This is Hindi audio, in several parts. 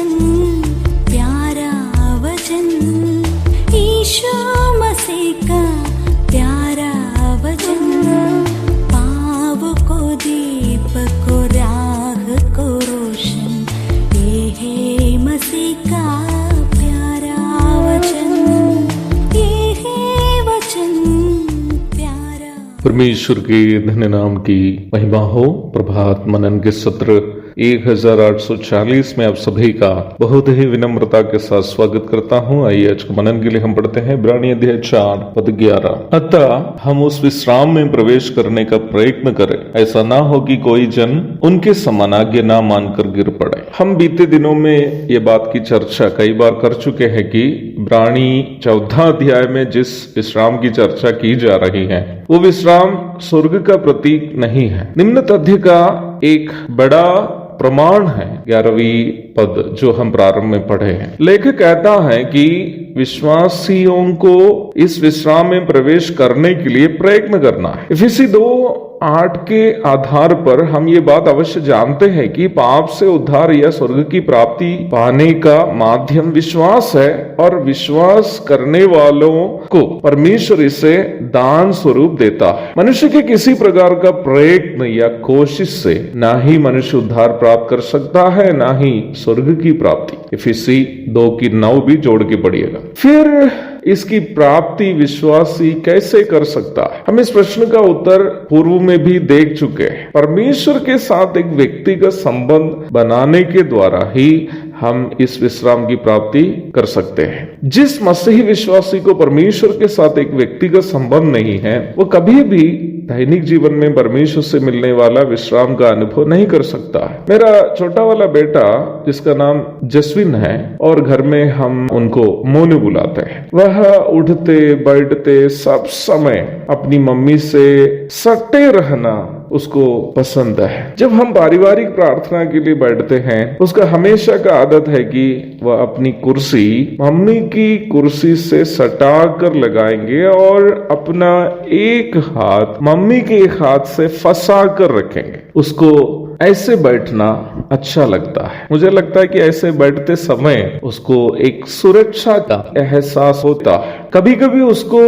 वचन, प्यारा वचन, ईशो मसीह का प्यारा वचन, पाव को दीप को राह को रोशन, ये है मसीह का प्यारा वचन, ये है वचन प्यारा। परमेश्वर के धन्य नाम की महिमा हो। प्रभात मनन के सत्र 1840 में आप सभी का बहुत ही विनम्रता के साथ स्वागत करता हूं। आइए आज के मनन के लिए हम पढ़ते हैं इब्रानी अध्याय 4 पद 11। अतः हम उस विश्राम में प्रवेश करने का प्रयत्न करें, ऐसा ना हो कि कोई जन उनके समान आज्ञा ना मानकर गिर पड़े। हम बीते दिनों में ये बात की चर्चा कई बार कर चुके हैं कि इब्रानी 14 अध्याय में जिस विश्राम की चर्चा की जा रही है वो विश्राम स्वर्ग का प्रतीक नहीं है, निम्न तथ्य का एक बड़ा प्रमाण है। 11वीं पद जो हम प्रारंभ में पढ़े हैं, लेखक कहता है कि विश्वासियों को इस विश्राम में प्रवेश करने के लिए प्रयत्न करना है। इफिसी 2:8 के आधार पर हम ये बात अवश्य जानते हैं कि पाप से उद्धार या स्वर्ग की प्राप्ति पाने का माध्यम विश्वास है और विश्वास करने वालों को परमेश्वर इसे दान स्वरूप देता है। मनुष्य के किसी प्रकार का प्रयत्न या कोशिश से ना ही मनुष्य उद्धार प्राप्त कर सकता है, ना ही स्वर्ग की प्राप्ति। इफिसी 2:9 भी जोड़ के पढ़िएगा। फिर इसकी प्राप्ति विश्वासी कैसे कर सकता है? हम इस प्रश्न का उत्तर पूर्व में भी देख चुके हैं। परमेश्वर के साथ एक व्यक्तिगत संबंध बनाने के द्वारा ही हम इस विश्राम की प्राप्ति कर सकते हैं। जिस मसीही विश्वासी को परमेश्वर के साथ एक व्यक्तिगत संबंध नहीं है, वो कभी भी दैनिक जीवन में परमेश्वर से मिलने वाला विश्राम का अनुभव नहीं कर सकता है। मेरा छोटा वाला बेटा जिसका नाम जसविन है और घर में हम उनको मोनू बुलाते हैं, वह उठते बैठते सब समय अपनी मम्मी से सटे रहना उसको पसंद है। जब हम पारिवारिक प्रार्थना के लिए बैठते हैं, उसका हमेशा का आदत है कि वह अपनी कुर्सी मम्मी की कुर्सी से सटा कर लगाएंगे और अपना एक हाथ मम्मी के एक हाथ से फंसा कर रखेंगे। उसको ऐसे बैठना अच्छा लगता है। मुझे लगता है कि ऐसे बैठते समय उसको एक सुरक्षा का एहसास होता है। कभी कभी उसको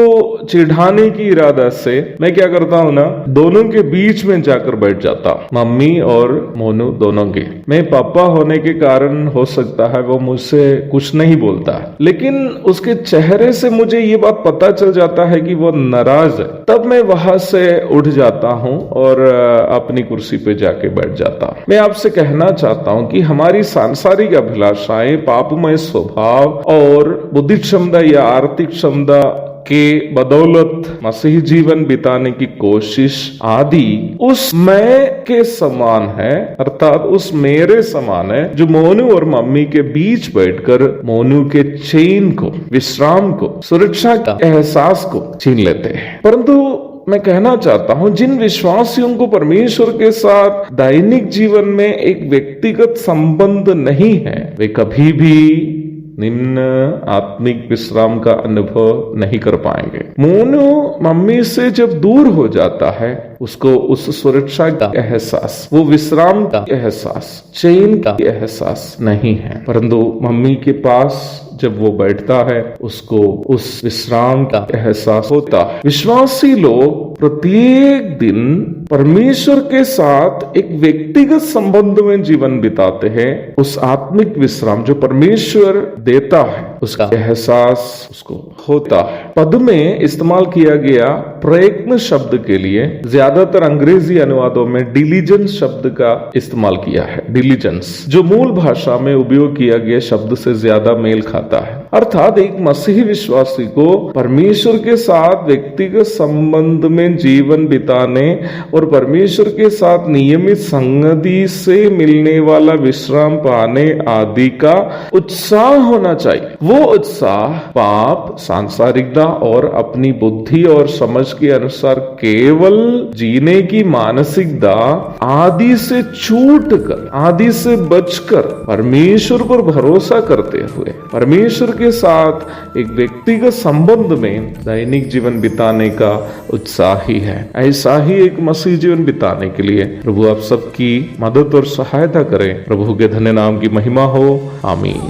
चिढ़ाने की इरादा से मैं क्या करता हूँ ना, दोनों के बीच में जाकर बैठ जाता हूँ, मम्मी और मोनू दोनों के। मैं पापा होने के कारण हो सकता है वो मुझसे कुछ नहीं बोलता है, लेकिन उसके चेहरे से मुझे ये बात पता चल जाता है कि वो नाराज है। तब मैं वहां से उठ जाता हूँ और अपनी कुर्सी पे जाके बैठ जाता हूँ। मैं आपसे कहना चाहता हूँ कि हमारी सांसारिक अभिलाषाएं, पापमय स्वभाव और बुद्धि क्षमता या आर्थिक क्षमता के बदौलत मसीही जीवन बिताने की कोशिश आदि उस मैं के समान है, अर्थात उस मेरे समान है जो मोनू और मम्मी के बीच बैठकर मोनू के चैन को, विश्राम को, सुरक्षा का एहसास को छीन लेते हैं। परंतु मैं कहना चाहता हूं, जिन विश्वासियों को परमेश्वर के साथ दैनिक जीवन में एक व्यक्तिगत संबंध नहीं है, वे कभी भी निम्न आत्मिक विश्राम का अनुभव नहीं कर पाएंगे। मोनू मम्मी से जब दूर हो जाता है, उसको उस सुरक्षा का एहसास, वो विश्राम का एहसास, चैन का एहसास नहीं है। परंतु मम्मी के पास जब वो बैठता है, उसको उस विश्राम का एहसास होता है। विश्वासी लोग प्रत्येक दिन परमेश्वर के साथ एक व्यक्तिगत संबंध में जीवन बिताते हैं। उस आत्मिक विश्राम जो परमेश्वर देता है, उसका एहसास उसको होता है। पद में इस्तेमाल किया गया प्रयत्न शब्द के लिए ज्यादातर अंग्रेजी अनुवादों में डिलीजेंस शब्द का इस्तेमाल किया है। डिलीजेंस जो मूल भाषा में उपयोग किया गया शब्द से ज्यादा मेल खाता है। अर्थात एक मसीही विश्वासी को परमेश्वर के साथ व्यक्तिगत संबंध में जीवन बिताने और परमेश्वर के साथ नियमित संगति से मिलने वाला विश्राम पाने आदि का उत्साह होना चाहिए। वो उत्साह पाप, सांसारिकता और अपनी बुद्धि और समझ समझ के अनुसार केवल जीने की मानसिकता आदि से छूटकर, आदि से बचकर परमेश्वर पर भरोसा करते हुए परमेश्वर के साथ एक व्यक्तिगत संबंध में दैनिक जीवन बिताने का उत्साह ही है। ऐसा ही एक मसीह जीवन बिताने के लिए प्रभु आप सबकी मदद और सहायता करें। प्रभु के धन्य नाम की महिमा हो। आमीन।